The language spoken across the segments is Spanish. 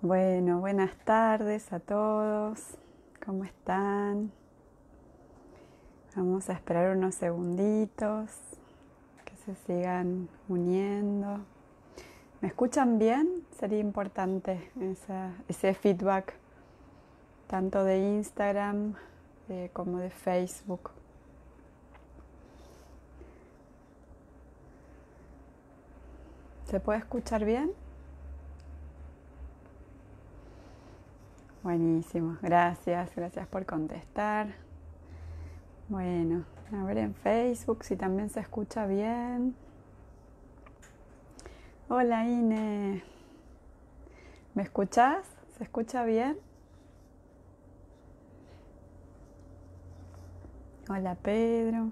Bueno, buenas tardes a todos. ¿Cómo están? Vamos a esperar unos segunditos que se sigan uniendo. ¿Me escuchan bien? Sería importante ese feedback, tanto de Instagram como de Facebook. ¿Se puede escuchar bien? Buenísimo, gracias por contestar. Bueno, a ver en Facebook si también se escucha bien. Hola Ine, ¿me escuchás? ¿Se escucha bien? Hola Pedro.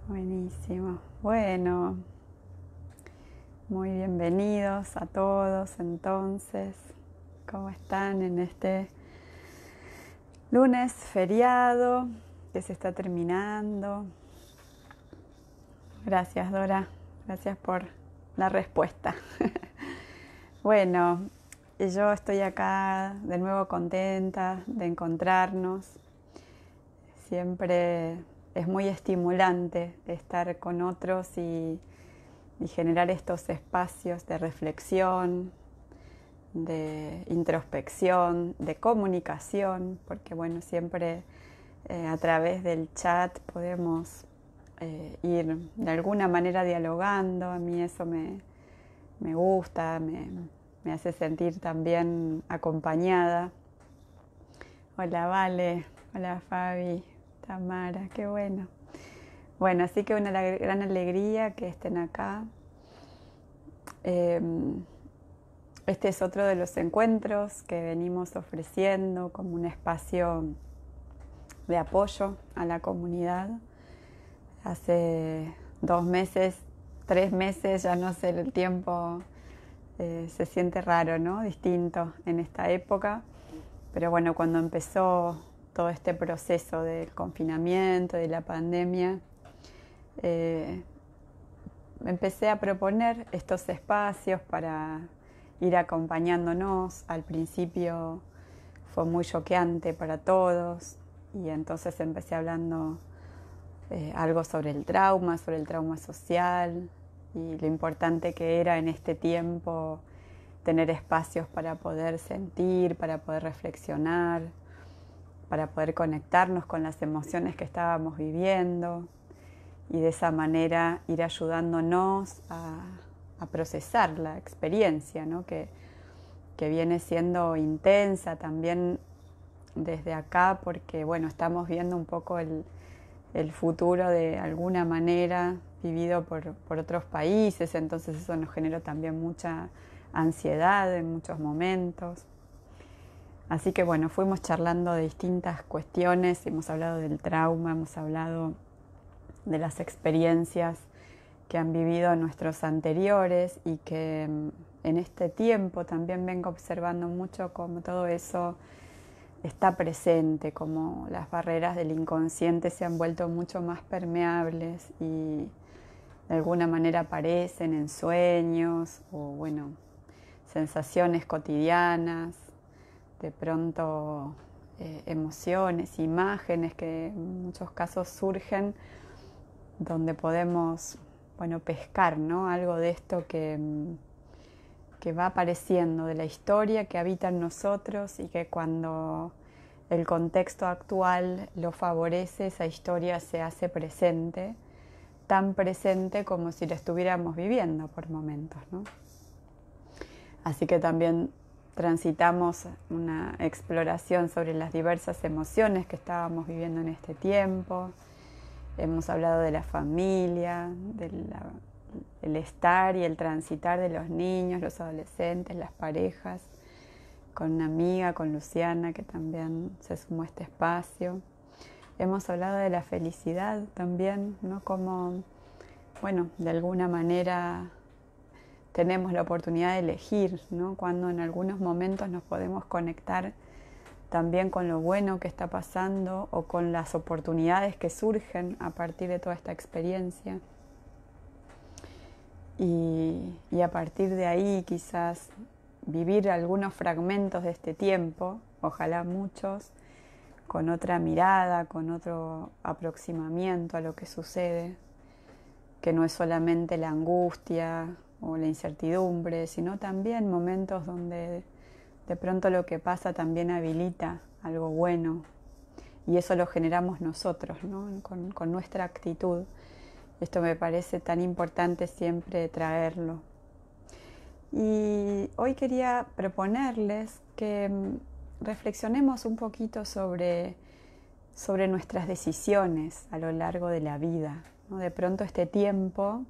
Buenísimo. Bueno, muy bienvenidos a todos entonces. ¿Cómo están en este lunes feriado que se está terminando? Gracias Dora, gracias por la respuesta. Bueno, yo estoy acá de nuevo contenta de encontrarnos. Siempre es muy estimulante estar con otros y generar estos espacios de reflexión, de introspección, de comunicación, porque bueno, siempre a través del chat podemos ir de alguna manera dialogando. A mí eso me gusta, me hace sentir también acompañada. Hola Vale, hola Fabi, Tamara, qué bueno. Bueno, así que una gran alegría que estén acá. Este es otro de los encuentros que venimos ofreciendo como un espacio de apoyo a la comunidad. Hace 2 meses, 3 meses, ya no sé, el tiempo se siente raro, ¿no? Distinto en esta época. Pero bueno, cuando empezó todo este proceso del confinamiento, de la pandemia, empecé a proponer estos espacios para ir acompañándonos. Al principio fue muy choqueante para todos y entonces empecé hablando algo sobre el trauma social y lo importante que era en este tiempo tener espacios para poder sentir, para poder reflexionar, para poder conectarnos con las emociones que estábamos viviendo y de esa manera ir ayudándonos a procesar la experiencia, ¿no? que viene siendo intensa también desde acá, porque bueno, estamos viendo un poco el futuro de alguna manera vivido por otros países, entonces eso nos generó también mucha ansiedad en muchos momentos. Así que bueno, fuimos charlando de distintas cuestiones, hemos hablado del trauma, hemos hablado de las experiencias que han vivido nuestros anteriores y que en este tiempo también vengo observando mucho cómo todo eso está presente, como las barreras del inconsciente se han vuelto mucho más permeables y de alguna manera aparecen en sueños o bueno, sensaciones cotidianas, de pronto emociones, imágenes que en muchos casos surgen donde podemos, bueno, pescar, ¿no? Algo de esto que va apareciendo, de la historia que habita en nosotros y que cuando el contexto actual lo favorece, esa historia se hace presente, tan presente como si la estuviéramos viviendo por momentos, ¿no? Así que también transitamos una exploración sobre las diversas emociones que estábamos viviendo en este tiempo. Hemos hablado de la familia, del estar y el transitar de los niños, los adolescentes, las parejas, con una amiga, con Luciana, que también se sumó a este espacio. Hemos hablado de la felicidad también, ¿no? Como, bueno, de alguna manera tenemos la oportunidad de elegir, ¿no? Cuando en algunos momentos nos podemos conectar también con lo bueno que está pasando o con las oportunidades que surgen a partir de toda esta experiencia. y a partir de ahí quizás vivir algunos fragmentos de este tiempo, ojalá muchos, con otra mirada, con otro aproximamiento a lo que sucede, que no es solamente la angustia o la incertidumbre, sino también momentos donde de pronto lo que pasa también habilita algo bueno, y eso lo generamos nosotros, ¿no? con nuestra actitud. Esto me parece tan importante siempre traerlo. Y hoy quería proponerles que reflexionemos un poquito sobre nuestras decisiones a lo largo de la vida, ¿no? De pronto este tiempo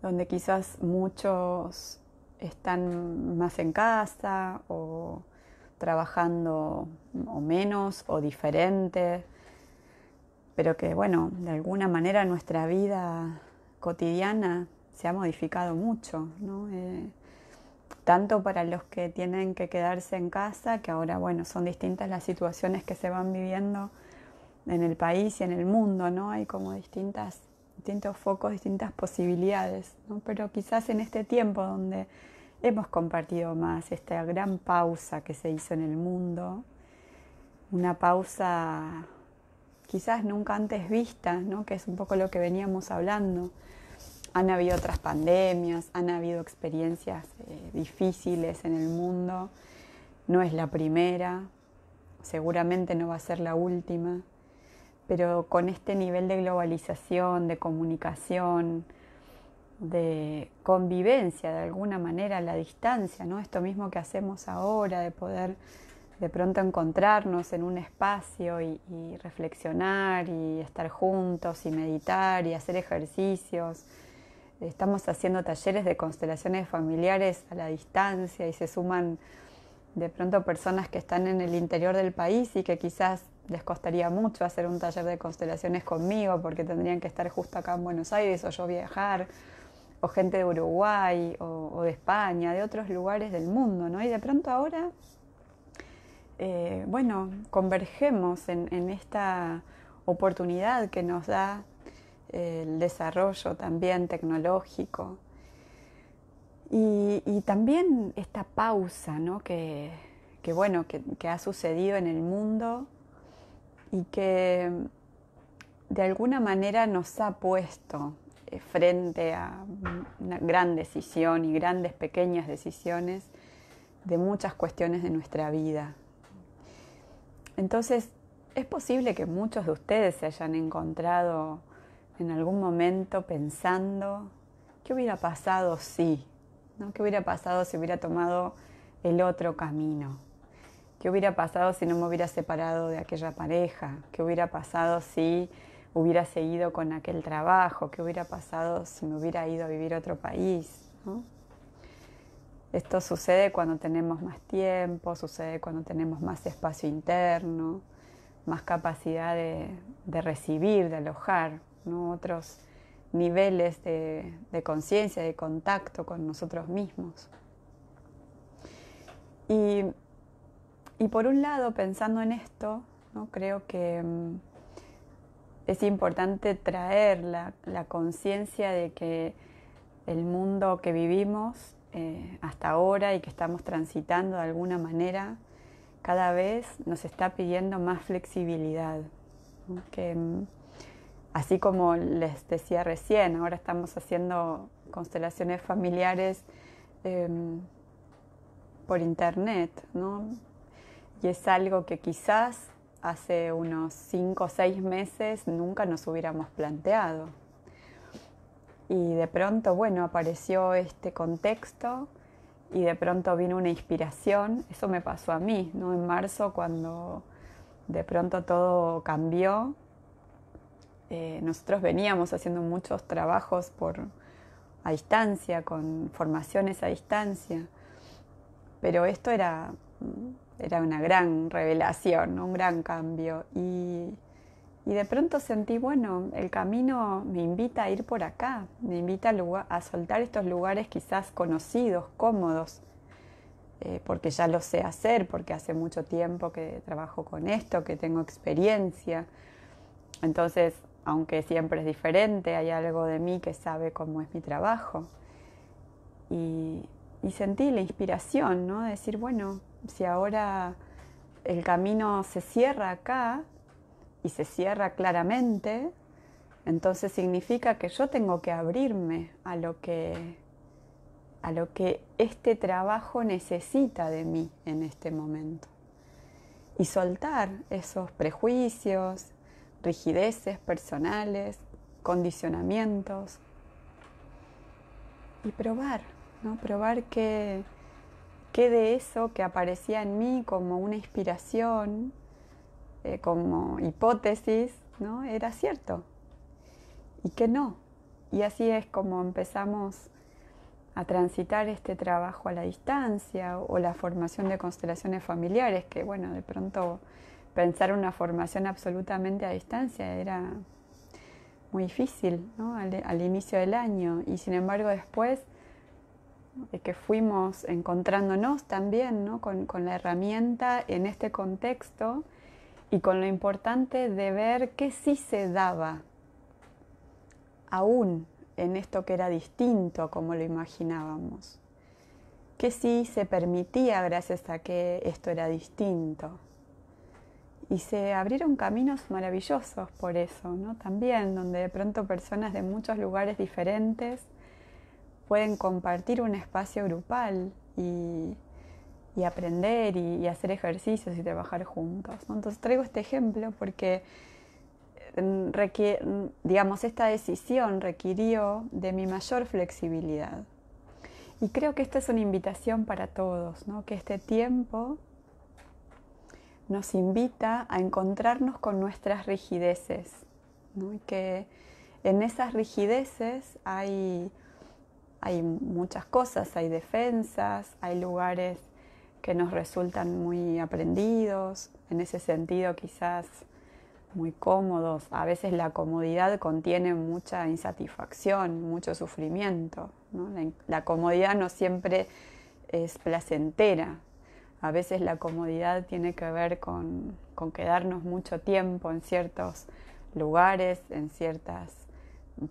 donde quizás muchos están más en casa o trabajando o menos o diferente, pero que bueno, de alguna manera nuestra vida cotidiana se ha modificado mucho, ¿no? Tanto para los que tienen que quedarse en casa, que ahora bueno, son distintas las situaciones que se van viviendo en el país y en el mundo, ¿no? Hay como distintos focos, distintas posibilidades, ¿no? Pero quizás en este tiempo donde hemos compartido más esta gran pausa que se hizo en el mundo, una pausa quizás nunca antes vista, ¿no? Que es un poco lo que veníamos hablando. Han habido otras pandemias, han habido experiencias difíciles en el mundo, no es la primera, seguramente no va a ser la última, pero con este nivel de globalización, de comunicación, de convivencia de alguna manera a la distancia, ¿no? Esto mismo que hacemos ahora, de poder de pronto encontrarnos en un espacio y reflexionar y estar juntos y meditar y hacer ejercicios. Estamos haciendo talleres de constelaciones familiares a la distancia y se suman de pronto personas que están en el interior del país y que quizás les costaría mucho hacer un taller de constelaciones conmigo porque tendrían que estar justo acá en Buenos Aires o yo viajar, o gente de Uruguay o de España, de otros lugares del mundo, ¿no? Y de pronto ahora, bueno, convergemos en esta oportunidad que nos da el desarrollo también tecnológico y también esta pausa, ¿no? que ha sucedido en el mundo y que de alguna manera nos ha puesto frente a una gran decisión y grandes pequeñas decisiones de muchas cuestiones de nuestra vida. Entonces, es posible que muchos de ustedes se hayan encontrado en algún momento pensando ¿qué hubiera pasado si? ¿No? ¿Qué hubiera pasado si hubiera tomado el otro camino? ¿Qué hubiera pasado si no me hubiera separado de aquella pareja? ¿Qué hubiera pasado si hubiera seguido con aquel trabajo? ¿Qué hubiera pasado si me hubiera ido a vivir a otro país? ¿No? Esto sucede cuando tenemos más tiempo, sucede cuando tenemos más espacio interno, más capacidad de recibir, de alojar, ¿no? Otros niveles de conciencia, de contacto con nosotros mismos. Y por un lado, pensando en esto, ¿no? Creo que es importante traer la conciencia de que el mundo que vivimos hasta ahora y que estamos transitando de alguna manera, cada vez nos está pidiendo más flexibilidad, ¿no? Que así como les decía recién, ahora estamos haciendo constelaciones familiares por internet, ¿no? Y es algo que quizás hace unos 5 o 6 meses nunca nos hubiéramos planteado. Y de pronto, bueno, apareció este contexto y de pronto vino una inspiración. Eso me pasó a mí, ¿no? En marzo, cuando de pronto todo cambió. Nosotros veníamos haciendo muchos trabajos a distancia, con formaciones a distancia, pero esto era una gran revelación, ¿no? Un gran cambio. Y de pronto sentí, bueno, el camino me invita a ir por acá, me invita a soltar estos lugares quizás conocidos, cómodos, porque ya lo sé hacer, porque hace mucho tiempo que trabajo con esto, que tengo experiencia. Entonces, aunque siempre es diferente, hay algo de mí que sabe cómo es mi trabajo. Y sentí la inspiración, ¿no? De decir, bueno, si ahora el camino se cierra acá y se cierra claramente, entonces significa que yo tengo que abrirme a lo que este trabajo necesita de mí en este momento. Y soltar esos prejuicios, rigideces personales, condicionamientos. Y probar, ¿no? Probar que de eso que aparecía en mí como una inspiración, como hipótesis, ¿no? Era cierto. Y que no. Y así es como empezamos a transitar este trabajo a la distancia o la formación de constelaciones familiares, que bueno, de pronto pensar una formación absolutamente a distancia era muy difícil, ¿no? al inicio del año, y sin embargo después de que fuimos encontrándonos también, ¿no? con la herramienta en este contexto y con lo importante de ver qué sí se daba aún en esto que era distinto a como lo imaginábamos, que sí se permitía gracias a que esto era distinto. Y se abrieron caminos maravillosos por eso, ¿no? También, donde de pronto personas de muchos lugares diferentes pueden compartir un espacio grupal y aprender y hacer ejercicios y trabajar juntos, ¿no? Entonces traigo este ejemplo porque digamos, esta decisión requirió de mi mayor flexibilidad. Y creo que esta es una invitación para todos, ¿no? Que este tiempo nos invita a encontrarnos con nuestras rigideces, ¿no? Y que en esas rigideces hay muchas cosas, hay defensas, hay lugares que nos resultan muy aprendidos, en ese sentido quizás muy cómodos. A veces la comodidad contiene mucha insatisfacción, mucho sufrimiento, ¿no? La comodidad no siempre es placentera. A veces la comodidad tiene que ver con quedarnos mucho tiempo en ciertos lugares, en ciertas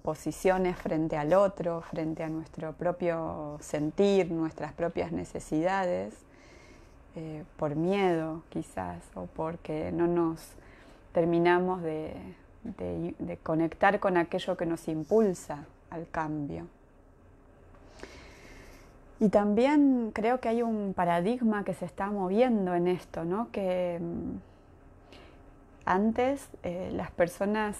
posiciones frente al otro, frente a nuestro propio sentir, nuestras propias necesidades, por miedo quizás, o porque no nos terminamos de conectar con aquello que nos impulsa al cambio. Y también creo que hay un paradigma que se está moviendo en esto, ¿no? Que antes las personas,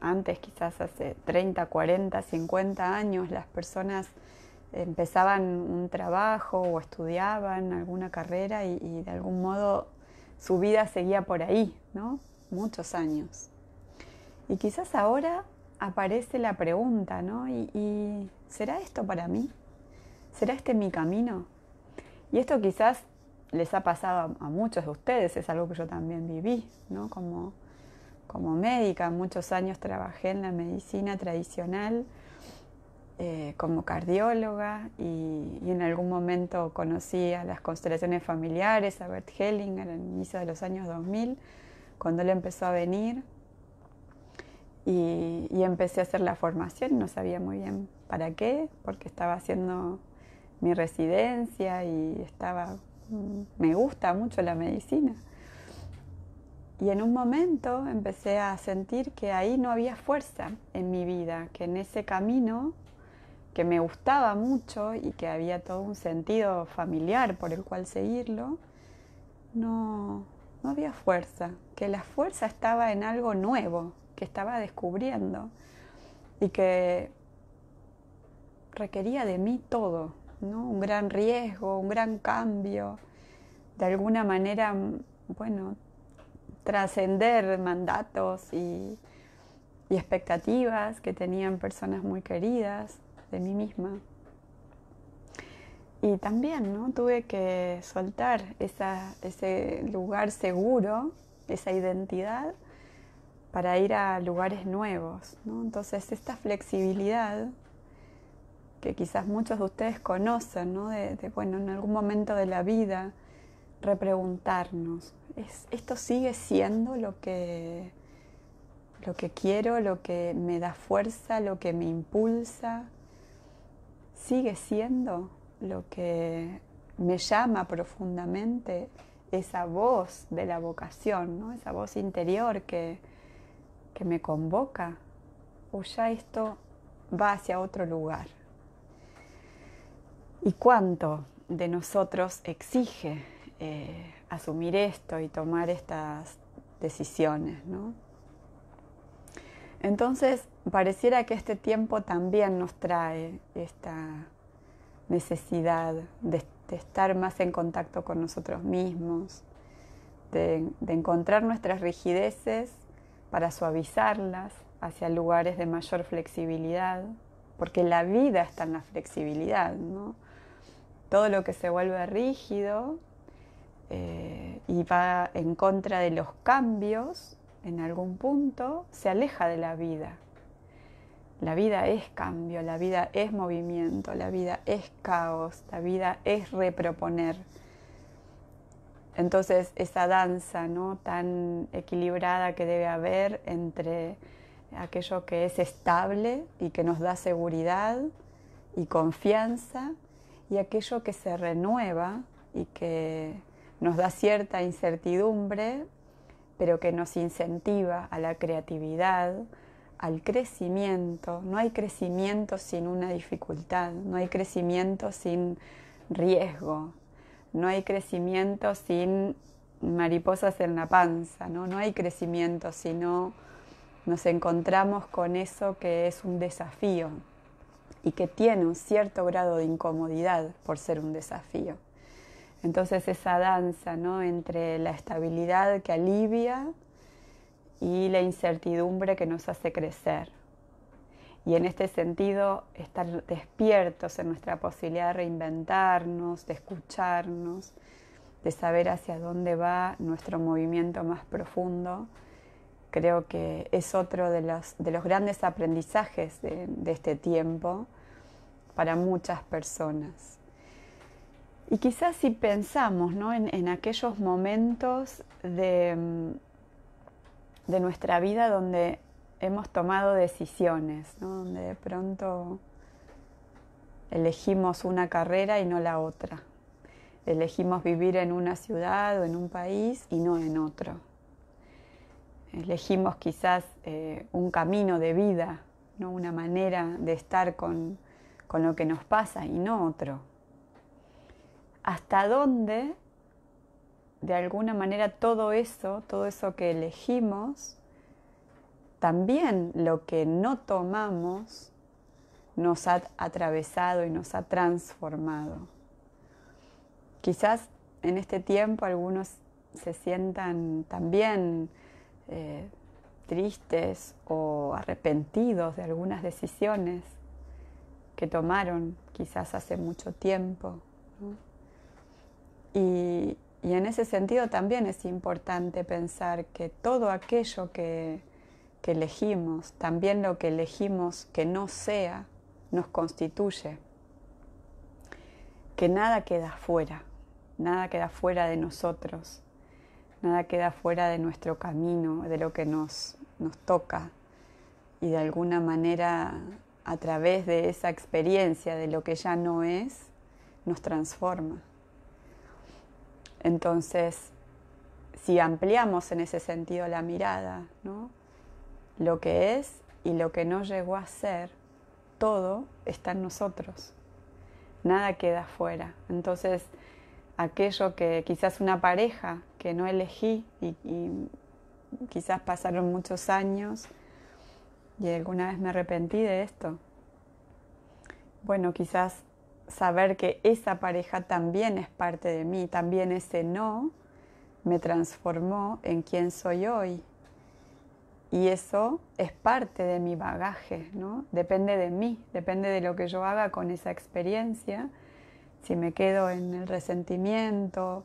antes quizás hace 30, 40, 50 años, las personas empezaban un trabajo o estudiaban alguna carrera y de algún modo su vida seguía por ahí, ¿no? Muchos años. Y quizás ahora aparece la pregunta, ¿no? ¿Y será esto para mí? ¿Será este mi camino? Y esto quizás les ha pasado a muchos de ustedes, es algo que yo también viví, ¿no? Como médica, muchos años trabajé en la medicina tradicional como cardióloga y en algún momento conocí a las constelaciones familiares, a Bert Hellinger al inicio de los años 2000, cuando él empezó a venir y empecé a hacer la formación, no sabía muy bien para qué, porque estaba haciendo mi residencia y me gusta mucho la medicina. Y en un momento empecé a sentir que ahí no había fuerza en mi vida, que en ese camino que me gustaba mucho y que había todo un sentido familiar por el cual seguirlo, no había fuerza, que la fuerza estaba en algo nuevo, que estaba descubriendo y que requería de mí todo, ¿no? Un gran riesgo, un gran cambio, de alguna manera, bueno, trascender mandatos y expectativas que tenían personas muy queridas de mí misma. Y también, ¿no? Tuve que soltar ese lugar seguro, esa identidad, para ir a lugares nuevos, ¿no? Entonces esta flexibilidad que quizás muchos de ustedes conocen, ¿no? Bueno, en algún momento de la vida repreguntarnos, ¿esto sigue siendo lo que lo que quiero, lo que me da fuerza, lo que me impulsa, sigue siendo lo que me llama profundamente, esa voz de la vocación, ¿no? Esa voz interior que me convoca, o ya esto va hacia otro lugar. ¿Y cuánto de nosotros exige asumir esto y tomar estas decisiones, ¿no? Entonces, pareciera que este tiempo también nos trae esta necesidad de estar más en contacto con nosotros mismos, de encontrar nuestras rigideces para suavizarlas hacia lugares de mayor flexibilidad, porque la vida está en la flexibilidad, ¿no? Todo lo que se vuelve rígido y va en contra de los cambios, en algún punto se aleja de la vida. La vida es cambio, la vida es movimiento, la vida es caos, la vida es reproponer. Entonces esa danza, ¿no?, tan equilibrada que debe haber entre aquello que es estable y que nos da seguridad y confianza, y aquello que se renueva y que nos da cierta incertidumbre, pero que nos incentiva a la creatividad, al crecimiento. No hay crecimiento sin una dificultad, no hay crecimiento sin riesgo, no hay crecimiento sin mariposas en la panza, ¿no? No hay crecimiento si no nos encontramos con eso que es un desafío y que tiene un cierto grado de incomodidad por ser un desafío. Entonces esa danza, ¿no?, entre la estabilidad que alivia y la incertidumbre que nos hace crecer. Y en este sentido, estar despiertos en nuestra posibilidad de reinventarnos, de escucharnos, de saber hacia dónde va nuestro movimiento más profundo, creo que es otro de los grandes aprendizajes de este tiempo para muchas personas. Y quizás si pensamos, ¿no?, en aquellos momentos de nuestra vida donde hemos tomado decisiones, ¿no?, donde de pronto elegimos una carrera y no la otra. Elegimos vivir en una ciudad o en un país y no en otro. Elegimos quizás un camino de vida, ¿no?, una manera de estar con lo que nos pasa y no otro. ¿Hasta dónde, de alguna manera, todo eso que elegimos, también lo que no tomamos, nos ha atravesado y nos ha transformado? Quizás en este tiempo algunos se sientan también tristes o arrepentidos de algunas decisiones que tomaron quizás hace mucho tiempo, ¿no? Y en ese sentido también es importante pensar que todo aquello que elegimos, también lo que elegimos que no sea, nos constituye. Que nada queda fuera de nosotros, nada queda fuera de nuestro camino, de lo que nos toca. Y de alguna manera, a través de esa experiencia de lo que ya no es, nos transforma. Entonces, si ampliamos en ese sentido la mirada, ¿no?, lo que es y lo que no llegó a ser, todo está en nosotros. Nada queda fuera. Entonces, aquello que quizás una pareja que no elegí y quizás pasaron muchos años y alguna vez me arrepentí de esto. Bueno, quizás saber que esa pareja también es parte de mí, también ese no me transformó en quien soy hoy. Y eso es parte de mi bagaje, ¿no? Depende de mí, depende de lo que yo haga con esa experiencia. Si me quedo en el resentimiento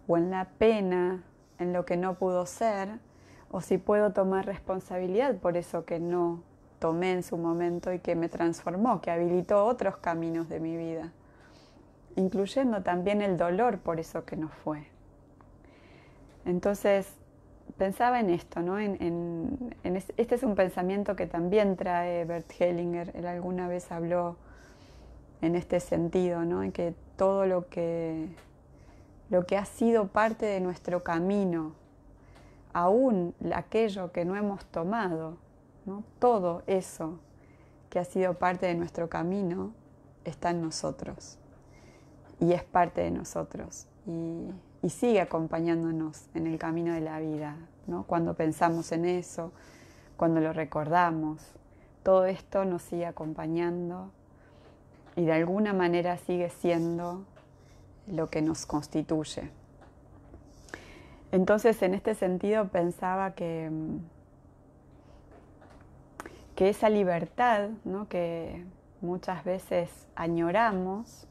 o en la pena, en lo que no pudo ser, o si puedo tomar responsabilidad por eso que no tomé en su momento y que me transformó, que habilitó otros caminos de mi vida, incluyendo también el dolor por eso que no fue. Entonces, pensaba en esto, ¿no? Este es un pensamiento que también trae Bert Hellinger. Él alguna vez habló en este sentido, ¿no? En que todo lo que ha sido parte de nuestro camino, aún aquello que no hemos tomado, ¿no? Todo eso que ha sido parte de nuestro camino está en nosotros y es parte de nosotros y sigue acompañándonos en el camino de la vida, ¿no? Cuando pensamos en eso, cuando lo recordamos, todo esto nos sigue acompañando y de alguna manera sigue siendo lo que nos constituye. Entonces, en este sentido, pensaba que esa libertad, ¿no? Que muchas veces añoramos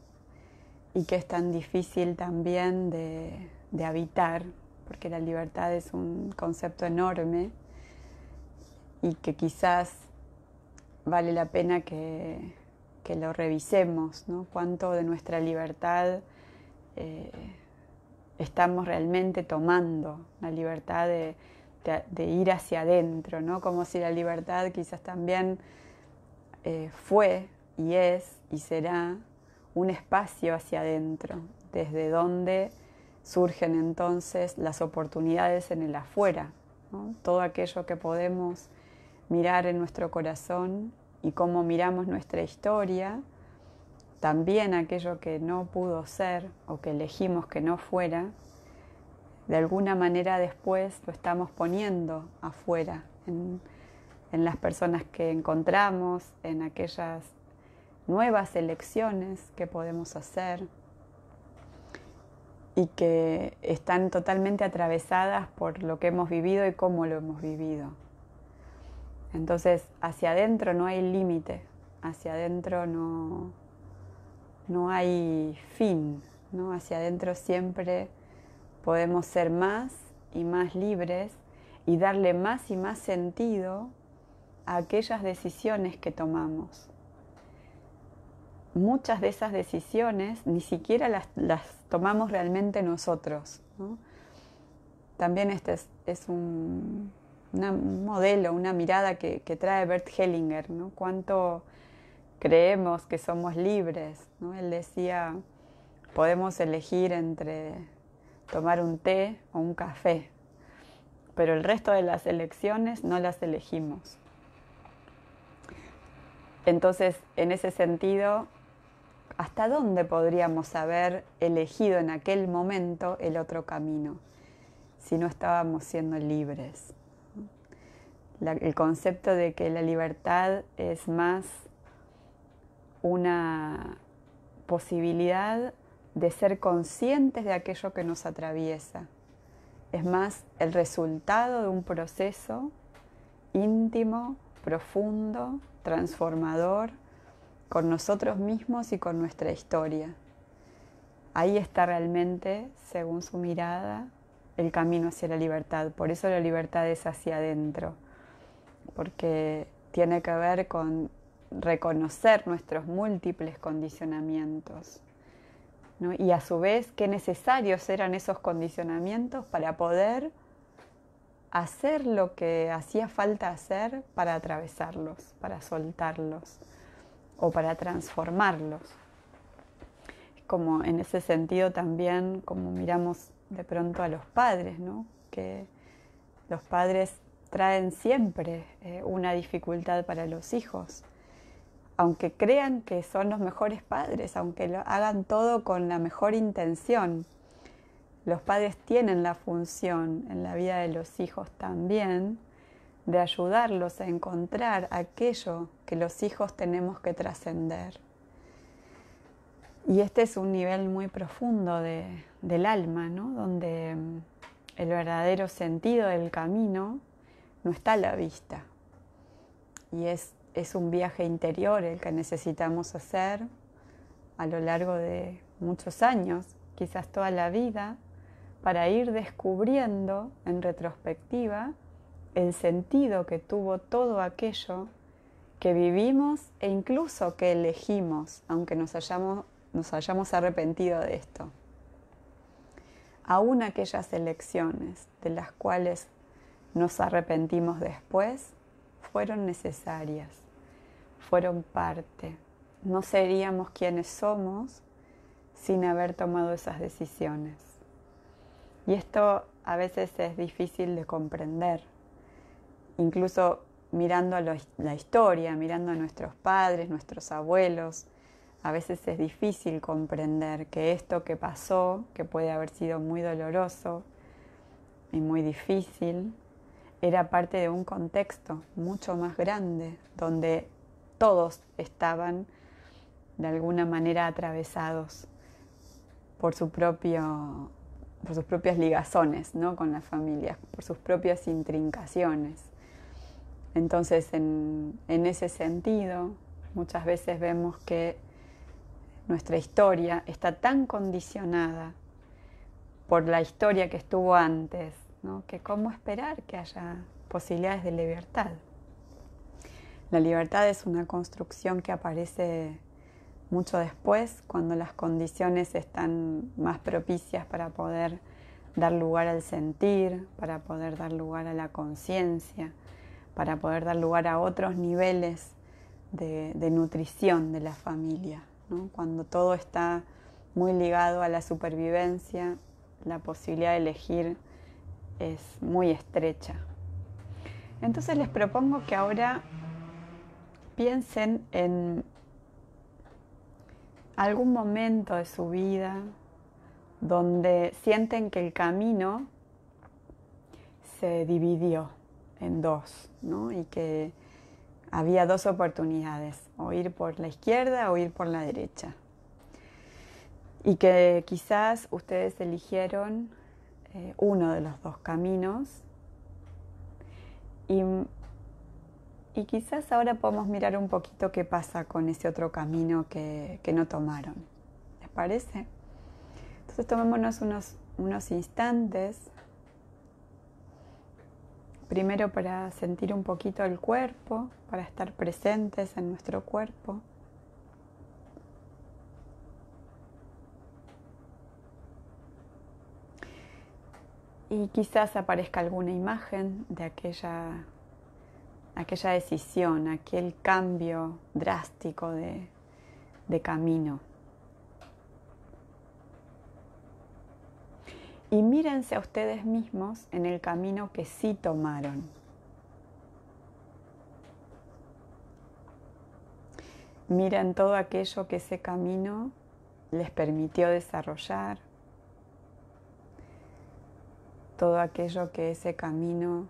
y que es tan difícil también de habitar, porque la libertad es un concepto enorme y que quizás vale la pena que lo revisemos, ¿no? Cuánto de nuestra libertad estamos realmente tomando, la libertad de ir hacia adentro, ¿no? Como si la libertad quizás también fue y es y será un espacio hacia adentro, desde donde surgen entonces las oportunidades en el afuera, ¿no? Todo aquello que podemos mirar en nuestro corazón y cómo miramos nuestra historia, también aquello que no pudo ser o que elegimos que no fuera, de alguna manera después lo estamos poniendo afuera, en las personas que encontramos, en aquellas nuevas elecciones que podemos hacer y que están totalmente atravesadas por lo que hemos vivido y cómo lo hemos vivido. Entonces, hacia adentro no hay límite, hacia adentro no hay fin, ¿no? Hacia adentro siempre podemos ser más y más libres y darle más y más sentido a aquellas decisiones que tomamos. Muchas de esas decisiones ni siquiera las tomamos realmente nosotros, ¿no? También este es un modelo, una mirada que trae Bert Hellinger, ¿no? Cuánto creemos que somos libres, ¿no? Él decía, podemos elegir entre tomar un té o un café, pero el resto de las elecciones no las elegimos. Entonces, en ese sentido, ¿hasta dónde podríamos haber elegido en aquel momento el otro camino si no estábamos siendo libres? El concepto de que la libertad es más una posibilidad de ser conscientes de aquello que nos atraviesa. Es más el resultado de un proceso íntimo, profundo, transformador, con nosotros mismos y con nuestra historia. Ahí está realmente, según su mirada, el camino hacia la libertad. Por eso la libertad es hacia adentro, porque tiene que ver con reconocer nuestros múltiples condicionamientos, ¿no? Y a su vez, qué necesarios eran esos condicionamientos para poder hacer lo que hacía falta hacer para atravesarlos, para soltarlos o para transformarlos. Como en ese sentido también, como miramos de pronto a los padres, ¿no? Que los padres traen siempre una dificultad para los hijos, aunque crean que son los mejores padres, aunque lo hagan todo con la mejor intención. Los padres tienen la función en la vida de los hijos también de ayudarlos a encontrar aquello que los hijos tenemos que trascender. Y este es un nivel muy profundo del alma, ¿no? Donde el verdadero sentido del camino no está a la vista. Y es un viaje interior el que necesitamos hacer a lo largo de muchos años, quizás toda la vida, para ir descubriendo en retrospectiva el sentido que tuvo todo aquello que vivimos e incluso que elegimos, aunque nos hayamos arrepentido de esto. Aún aquellas elecciones de las cuales nos arrepentimos después, fueron necesarias, fueron parte. No seríamos quienes somos sin haber tomado esas decisiones. Y esto a veces es difícil de comprender, incluso mirando a la historia, mirando a nuestros padres, nuestros abuelos. A veces es difícil comprender que esto que pasó, que puede haber sido muy doloroso y muy difícil, era parte de un contexto mucho más grande, donde todos estaban de alguna manera atravesados por sus propias ligazones, ¿no?, con las familias, por sus propias intrincaciones. Entonces, en ese sentido, muchas veces vemos que nuestra historia está tan condicionada por la historia que estuvo antes, ¿no?, que cómo esperar que haya posibilidades de libertad. La libertad es una construcción que aparece mucho después, cuando las condiciones están más propicias para poder dar lugar al sentir, para poder dar lugar a la conciencia, para poder dar lugar a otros niveles de nutrición de la familia, ¿no? Cuando todo está muy ligado a la supervivencia, la posibilidad de elegir es muy estrecha. Entonces les propongo que ahora piensen en algún momento de su vida donde sienten que el camino se dividió en dos, ¿no?, y que había dos oportunidades, o ir por la izquierda o ir por la derecha. Y que quizás ustedes eligieron uno de los dos caminos. Y quizás ahora podemos mirar un poquito qué pasa con ese otro camino que no tomaron. ¿Les parece? Entonces tomémonos unos instantes. Primero para sentir un poquito el cuerpo, para estar presentes en nuestro cuerpo. Y quizás aparezca alguna imagen de aquella decisión, aquel cambio drástico de camino. Y mírense a ustedes mismos en el camino que sí tomaron. Miren todo aquello que ese camino les permitió desarrollar, todo aquello que ese camino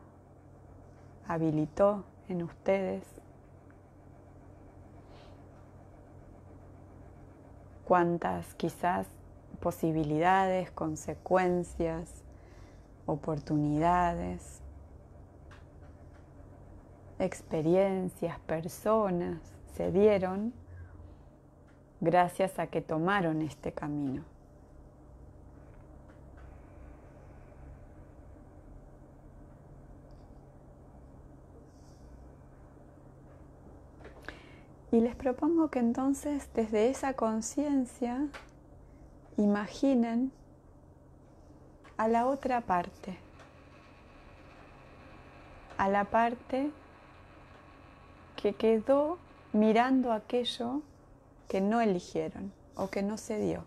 habilitó en ustedes. Cuántas quizás posibilidades, consecuencias, oportunidades, experiencias, personas se dieron gracias a que tomaron este camino. Y les propongo que entonces desde esa conciencia imaginen a la otra parte, a la parte que quedó mirando aquello que no eligieron o que no se dio.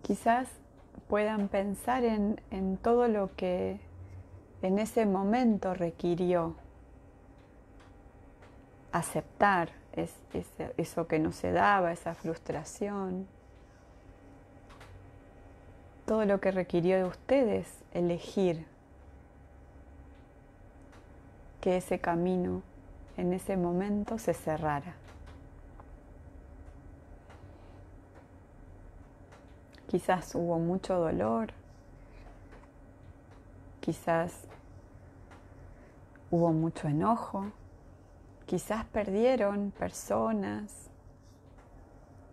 Quizás puedan pensar en todo lo que en ese momento requirió aceptar eso que no se daba, esa frustración, todo lo que requirió de ustedes elegir que ese camino en ese momento se cerrara. Quizás hubo mucho dolor, quizás hubo mucho enojo, quizás perdieron personas,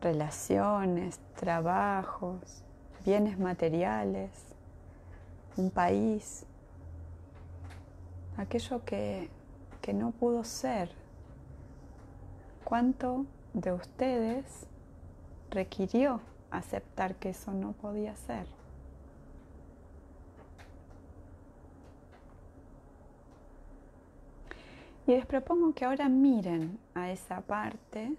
relaciones, trabajos, bienes materiales, un país, aquello que no pudo ser. ¿Cuánto de ustedes requirió aceptar que eso no podía ser. Y les propongo que ahora miren a esa parte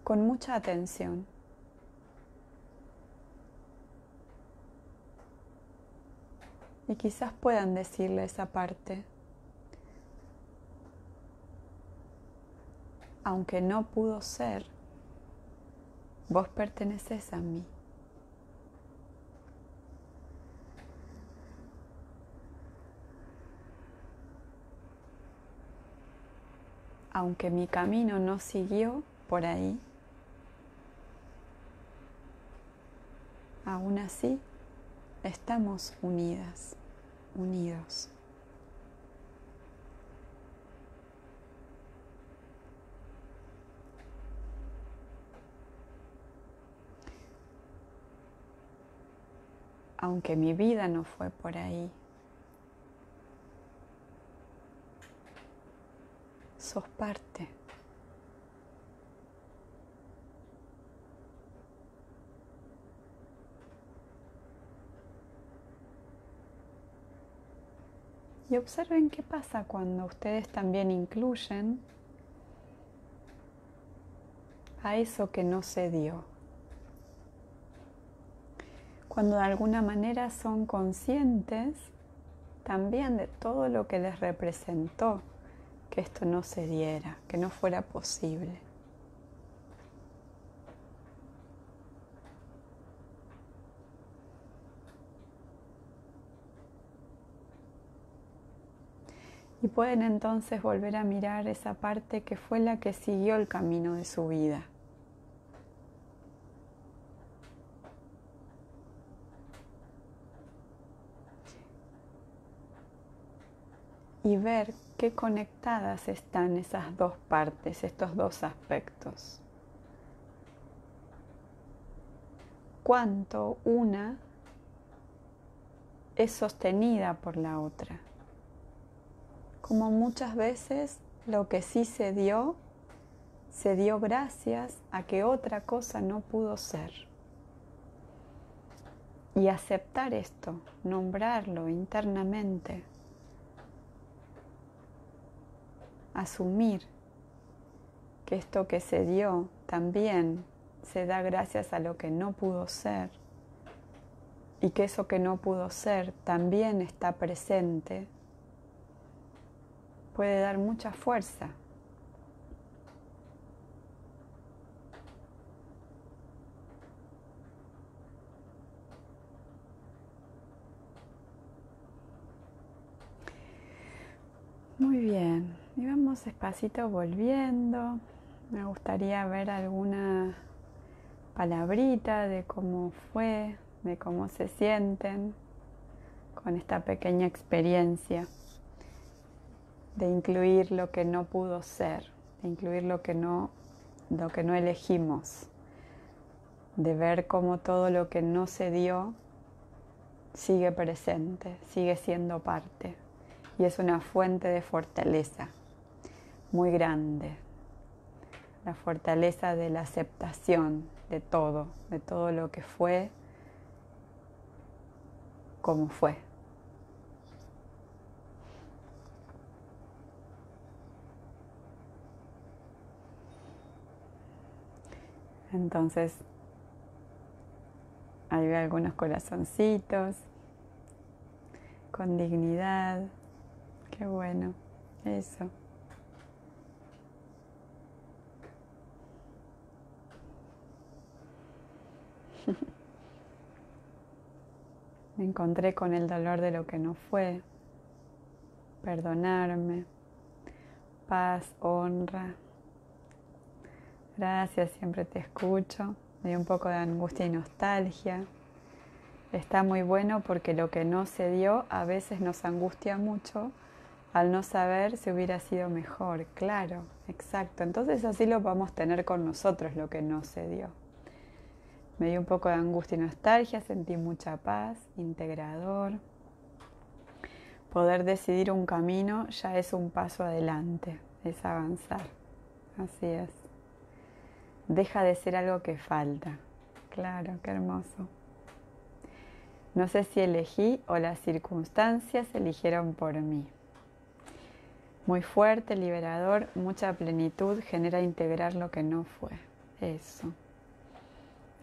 con mucha atención. Y quizás puedan decirle a esa parte: aunque no pudo ser, vos perteneces a mí. Aunque mi camino no siguió por ahí, aún así estamos unidas, unidos. Aunque mi vida no fue por ahí, sos parte. Y observen qué pasa cuando ustedes también incluyen a eso que no se dio. Cuando de alguna manera son conscientes también de todo lo que les representó que esto no se diera, que no fuera posible. Y pueden entonces volver a mirar esa parte que fue la que siguió el camino de su vida. Y ver qué conectadas están esas dos partes, estos dos aspectos. Cuánto una es sostenida por la otra. Como muchas veces lo que sí se dio gracias a que otra cosa no pudo ser. Y aceptar esto, nombrarlo internamente, asumir que esto que se dio también se da gracias a lo que no pudo ser y que eso que no pudo ser también está presente, puede dar mucha fuerza. Muy bien, y vamos despacito volviendo. Me gustaría ver alguna palabrita de cómo fue, de cómo se sienten con esta pequeña experiencia de incluir lo que no pudo ser, de incluir lo que no elegimos, de ver cómo todo lo que no se dio sigue presente, sigue siendo parte. Y es una fuente de fortaleza muy grande. La fortaleza de la aceptación de todo lo que fue, como fue. Entonces, hay algunos corazoncitos con dignidad. Qué bueno, eso. Me encontré con el dolor de lo que no fue. Perdonarme. Paz, honra. Gracias, siempre te escucho. Me dio un poco de angustia y nostalgia. Está muy bueno porque lo que no se dio a veces nos angustia mucho al no saber si hubiera sido mejor. Claro, exacto. Entonces así lo vamos a tener con nosotros, lo que no se dio. Me dio un poco de angustia y nostalgia, sentí mucha paz, integrador. Poder decidir un camino ya es un paso adelante, es avanzar. Así es. Deja de ser algo que falta. Claro, qué hermoso. No sé si elegí o las circunstancias eligieron por mí. Muy fuerte, liberador, mucha plenitud genera integrar lo que no fue. Eso.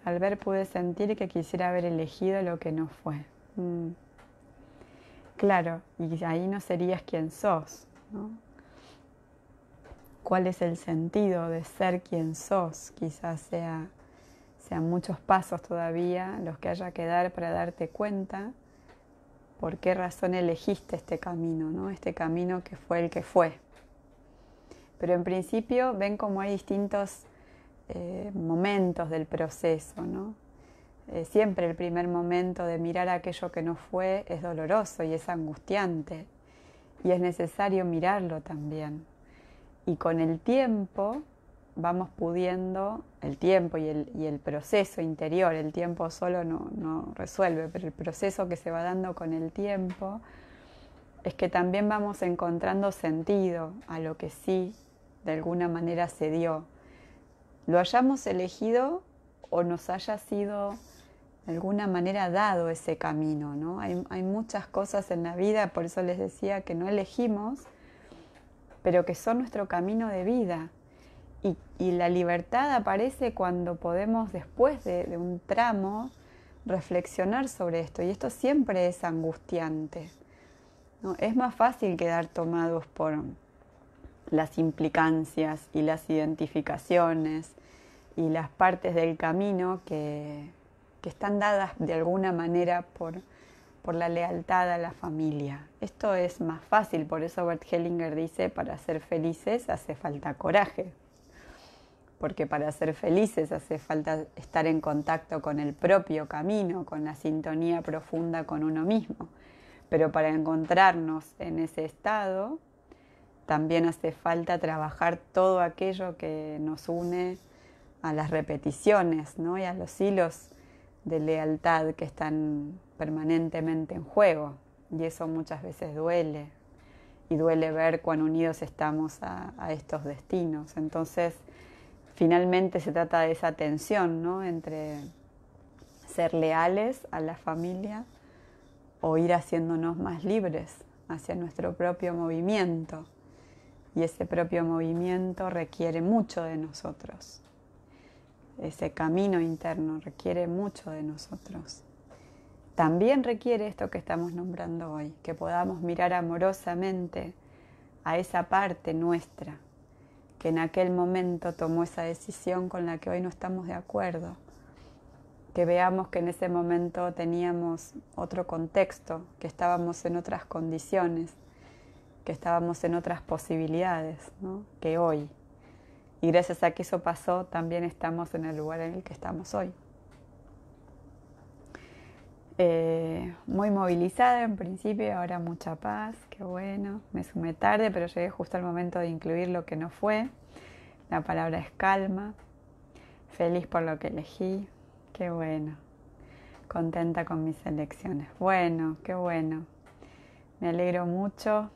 Al ver pude sentir que quisiera haber elegido lo que no fue. Claro, y ahí no serías quien sos, ¿no? ¿Cuál es el sentido de ser quien sos? Quizás sean muchos pasos todavía los que haya que dar para darte cuenta por qué razón elegiste este camino, ¿no? Este camino que fue el que fue. Pero en principio ven como hay distintos momentos del proceso, ¿no? Siempre el primer momento de mirar aquello que no fue es doloroso y es angustiante y es necesario mirarlo también. Y con el tiempo vamos pudiendo, el tiempo y el proceso interior, el tiempo solo no resuelve, pero el proceso que se va dando con el tiempo es que también vamos encontrando sentido a lo que sí de alguna manera se dio. Lo hayamos elegido o nos haya sido de alguna manera dado ese camino, ¿no? Hay muchas cosas en la vida, por eso les decía que no elegimos, pero que son nuestro camino de vida. Y la libertad aparece cuando podemos, después de un tramo, reflexionar sobre esto. Y esto siempre es angustiante, ¿no? Es más fácil quedar tomados por las implicancias y las identificaciones y las partes del camino que están dadas de alguna manera por la lealtad a la familia. Esto es más fácil, por eso Bert Hellinger dice, para ser felices hace falta coraje, porque para ser felices hace falta estar en contacto con el propio camino, con la sintonía profunda con uno mismo. Pero para encontrarnos en ese estado, también hace falta trabajar todo aquello que nos une a las repeticiones, ¿no? Y a los hilos de lealtad que están permanentemente en juego. Y eso muchas veces duele. Y duele ver cuán unidos estamos a estos destinos. Entonces, finalmente se trata de esa tensión, ¿no? Entre ser leales a la familia o ir haciéndonos más libres hacia nuestro propio movimiento. Y ese propio movimiento requiere mucho de nosotros. Ese camino interno requiere mucho de nosotros. También requiere esto que estamos nombrando hoy, que podamos mirar amorosamente a esa parte nuestra, que en aquel momento tomó esa decisión con la que hoy no estamos de acuerdo, que veamos que en ese momento teníamos otro contexto, que estábamos en otras condiciones, que estábamos en otras posibilidades, ¿no? Que hoy. Y gracias a que eso pasó, también estamos en el lugar en el que estamos hoy. Muy movilizada en principio, ahora mucha paz, qué bueno. Me sumé tarde, pero llegué justo al momento de incluir lo que no fue. La palabra es calma. Feliz por lo que elegí, qué bueno. Contenta con mis elecciones. Bueno, qué bueno. Me alegro mucho.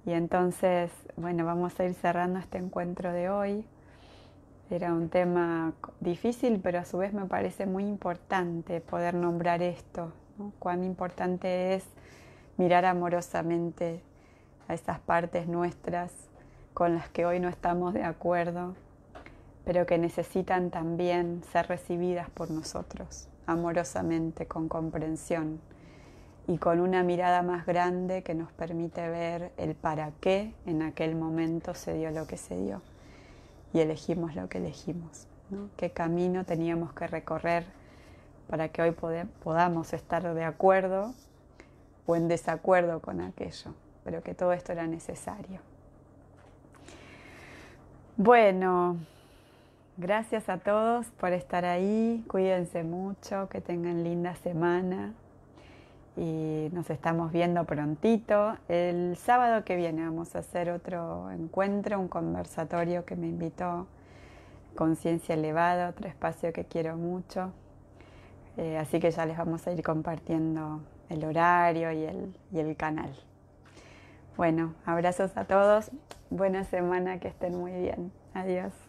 Y entonces, bueno, vamos a ir cerrando este encuentro de hoy. Era un tema difícil, pero a su vez me parece muy importante poder nombrar esto, ¿no? Cuán importante es mirar amorosamente a esas partes nuestras con las que hoy no estamos de acuerdo, pero que necesitan también ser recibidas por nosotros, amorosamente, con comprensión y con una mirada más grande que nos permite ver el para qué en aquel momento se dio lo que se dio y elegimos lo que elegimos, ¿no? Qué camino teníamos que recorrer para que hoy podamos estar de acuerdo o en desacuerdo con aquello, pero que todo esto era necesario. Bueno, gracias a todos por estar ahí, cuídense mucho, que tengan linda semana. Y nos estamos viendo prontito. El sábado que viene vamos a hacer otro encuentro, un conversatorio que me invitó Conciencia Elevada, otro espacio que quiero mucho. Así que ya les vamos a ir compartiendo el horario y el canal. Bueno, abrazos a todos, buena semana, que estén muy bien. Adiós.